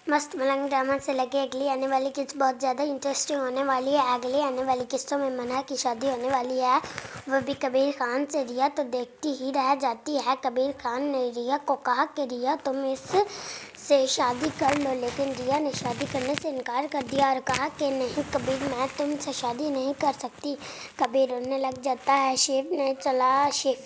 मस्त मलंग ड्रामा से लगे अगली आने वाली किस्त बहुत ज़्यादा इंटरेस्टिंग होने वाली है। अगली आने वाली किस्तों में मन्हा की शादी होने वाली है, वो भी कबीर खान से। रिया तो देखती ही रह जाती है। कबीर खान ने रिया को कहा कि रिया तुम इससे शादी कर लो, लेकिन रिया ने शादी करने से इनकार कर दिया और कहा कि नहीं कबीर, मैं तुमसे शादी नहीं कर सकती। कबीर रोने लग जाता है। शेफ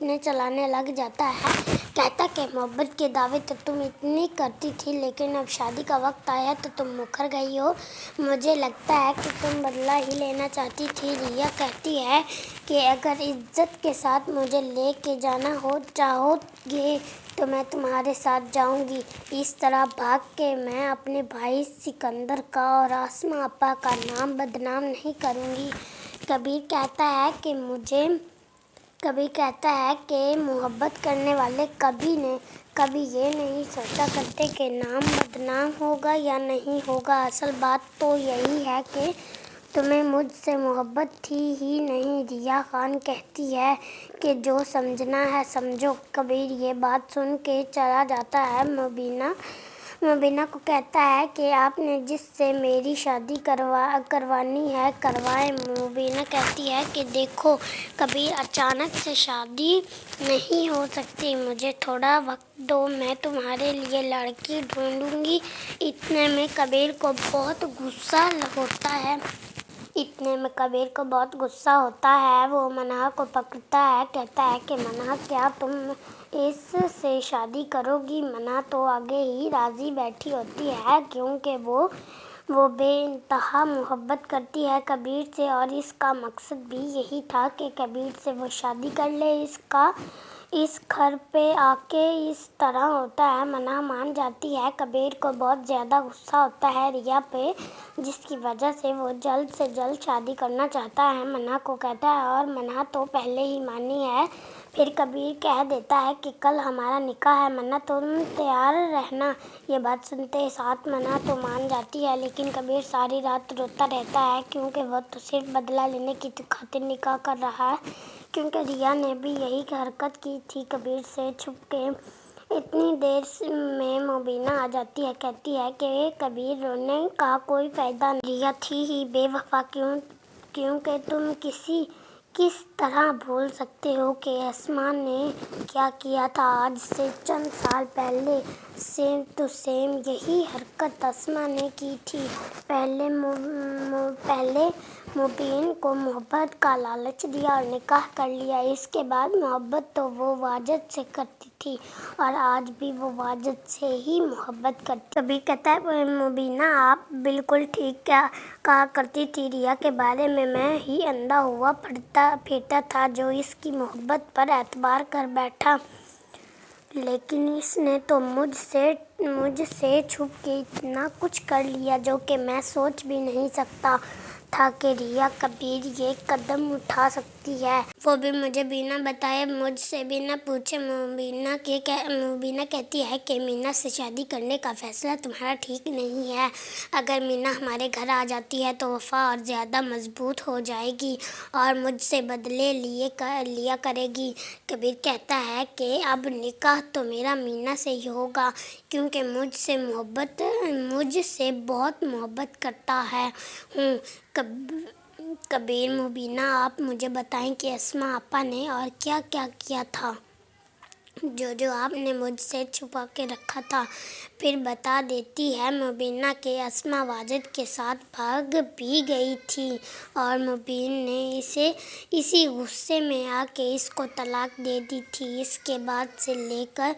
ने चलाने लग जाता है, कहता कि मोहब्बत के दावे तो तुम इतनी करती थी, लेकिन अब शादी का वक्त आया तो तुम मुकर गई हो। मुझे लगता है कि तुम बदला ही लेना चाहती थी। रिया कहती है कि अगर इज्जत के साथ मुझे ले के जाना हो चाहोगे तो मैं तुम्हारे साथ जाऊंगी। इस तरह भाग के मैं अपने भाई सिकंदर का और आसमा अपा का नाम बदनाम नहीं करूंगी। कबीर कहता है कि मोहब्बत करने वाले कभी ये नहीं सोचा करते कि नाम बदनाम होगा या नहीं होगा। असल बात तो यही है कि तुम्हें मुझसे मोहब्बत थी ही नहीं। रिया खान कहती है कि जो समझना है समझो। कबीर ये बात सुन के चला जाता है। मुबीना को कहता है कि आपने जिससे मेरी शादी करवानी है करवाएं। मुबीना कहती है कि देखो कबीर, अचानक से शादी नहीं हो सकती, मुझे थोड़ा वक्त दो, मैं तुम्हारे लिए लड़की ढूंढूंगी। इतने में कबीर को बहुत गुस्सा होता है। वो मन्हा को पकड़ता है, कहता है कि मन्हा, क्या तुम इससे शादी करोगी? मन्हा तो आगे ही राजी बैठी होती है, क्योंकि वो बेइंतहा मोहब्बत करती है कबीर से और इसका मकसद भी यही था कि कबीर से वो शादी कर ले। इस घर पे आके इस तरह होता है। मन्हा मान जाती है। कबीर को बहुत ज़्यादा गुस्सा होता है रिया पे, जिसकी वजह से वो जल्द से जल्द शादी करना चाहता है। मन्हा को कहता है और मन्हा तो पहले ही मानी है। फिर कबीर कह देता है कि कल हमारा निकाह है मन्हा, तुम तैयार रहना। ये बात सुनते साथ मन्हा तो मान जाती है, लेकिन कबीर सारी रात रोता रहता है, क्योंकि वो तो सिर्फ बदला लेने की खातिर निकाह कर रहा है, क्योंकि रिया ने भी यही हरकत की थी कबीर से छुप के। इतनी देर में मुबीना आ जाती है, कहती है कि कबीर, रोने का कोई फायदा नहीं, रिया थी ही बेवफा, क्योंकि तुम किस तरह भूल सकते हो कि आसमान ने क्या किया था। आज से चंद साल पहले सेम टू सेम यही हरकत आसमान ने की थी। पहले मुबीन को मोहब्बत का लालच दिया और निकाह कर लिया। इसके बाद मोहब्बत तो वो वाजिद से करती थी और आज भी वो वाजिद से ही मोहब्बत करती। कभी कहता है मुबीना, आप बिल्कुल ठीक कहा करती थी। रिया के बारे में मैं ही अंधा हुआ फिरता था, जो इसकी मोहब्बत पर एतबार कर बैठा, लेकिन इसने तो मुझसे छुप के इतना कुछ कर लिया जो कि मैं सोच भी नहीं सकता था कि रिया कबीर ये कदम उठा सकती है, वो भी मुझे बिना बताए, मुझसे बिना पूछे। मुबीना कहती है कि मीना से शादी करने का फैसला तुम्हारा ठीक नहीं है। अगर मीना हमारे घर आ जाती है तो वफा और ज़्यादा मजबूत हो जाएगी और मुझसे बदले लिया करेगी। कबीर कहता है कि अब निकाह तो मेरा मीना से ही होगा, क्योंकि मुझसे बहुत मोहब्बत करता है हूँ। कबीर, मुबीना, आप मुझे बताएं कि आसमा आपा ने और क्या क्या किया था जो आपने मुझसे छुपा के रखा था। फिर बता देती है मुबीना के आसमा वाजिद के साथ भाग भी गई थी और मुबीन ने इसी गुस्से में आके इसको तलाक दे दी थी। इसके बाद से लेकर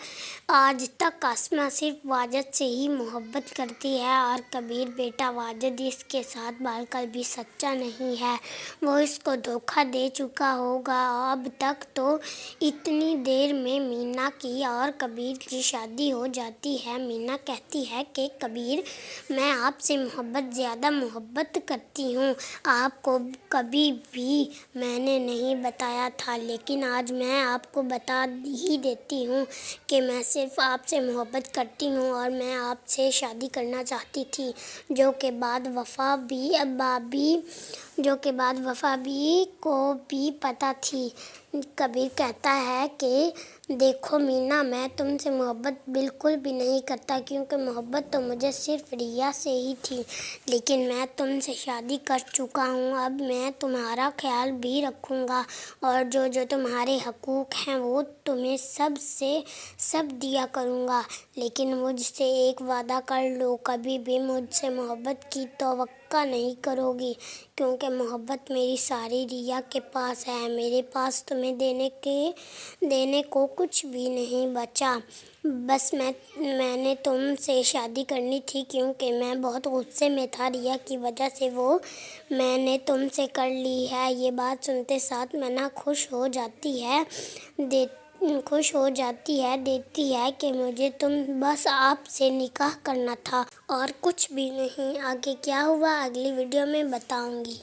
आज तक आसमा सिर्फ वाजिद से ही मोहब्बत करती है और कबीर बेटा वाजिद इसके साथ बालकल भी सच्चा नहीं है, वो इसको धोखा दे चुका होगा। अब तक तो इतनी देर में मीना की और कबीर की शादी हो जाती है। मीना कहती है कि कबीर, मैं आपसे ज़्यादा मोहब्बत करती हूँ। आपको कभी भी मैंने नहीं बताया था, लेकिन आज मैं आपको बता ही देती हूँ कि मैं सिर्फ आपसे मोहब्बत करती हूँ और मैं आपसे शादी करना चाहती थी, जो के बाद वफा भी को भी पता थी। کبیر کہتا ہے کہ دیکھو مینا، میں تم سے محبت بالکل بھی نہیں کرتا، کیونکہ محبت تو مجھے صرف ریا سے ہی تھی، لیکن میں تم سے شادی کر چکا ہوں، اب میں تمہارا خیال بھی رکھوں گا، اور جو جو تمہارے حقوق ہیں وہ تمہیں سب دیا کروں گا، لیکن مجھ سے ایک وعدہ کر لو، کبھی بھی مجھ سے محبت کی توقع نہیں کرو گی، کیونکہ محبت میری ساری ریا کے پاس ہے، میرے پاس تمہیں دینے کو کچھ بھی نہیں بچا، بس میں نے تم سے شادی کرنی تھی کیونکہ میں بہت غصے میں تھا، ریا کی وجہ سے وہ میں نے تم سے کر لی ہے۔ یہ بات سنتے ساتھ منا خوش ہو جاتی ہے، دیتی ہے کہ مجھے بس آپ سے نکاح کرنا تھا اور کچھ بھی نہیں۔ آگے کیا ہوا اگلی ویڈیو میں بتاؤں گی۔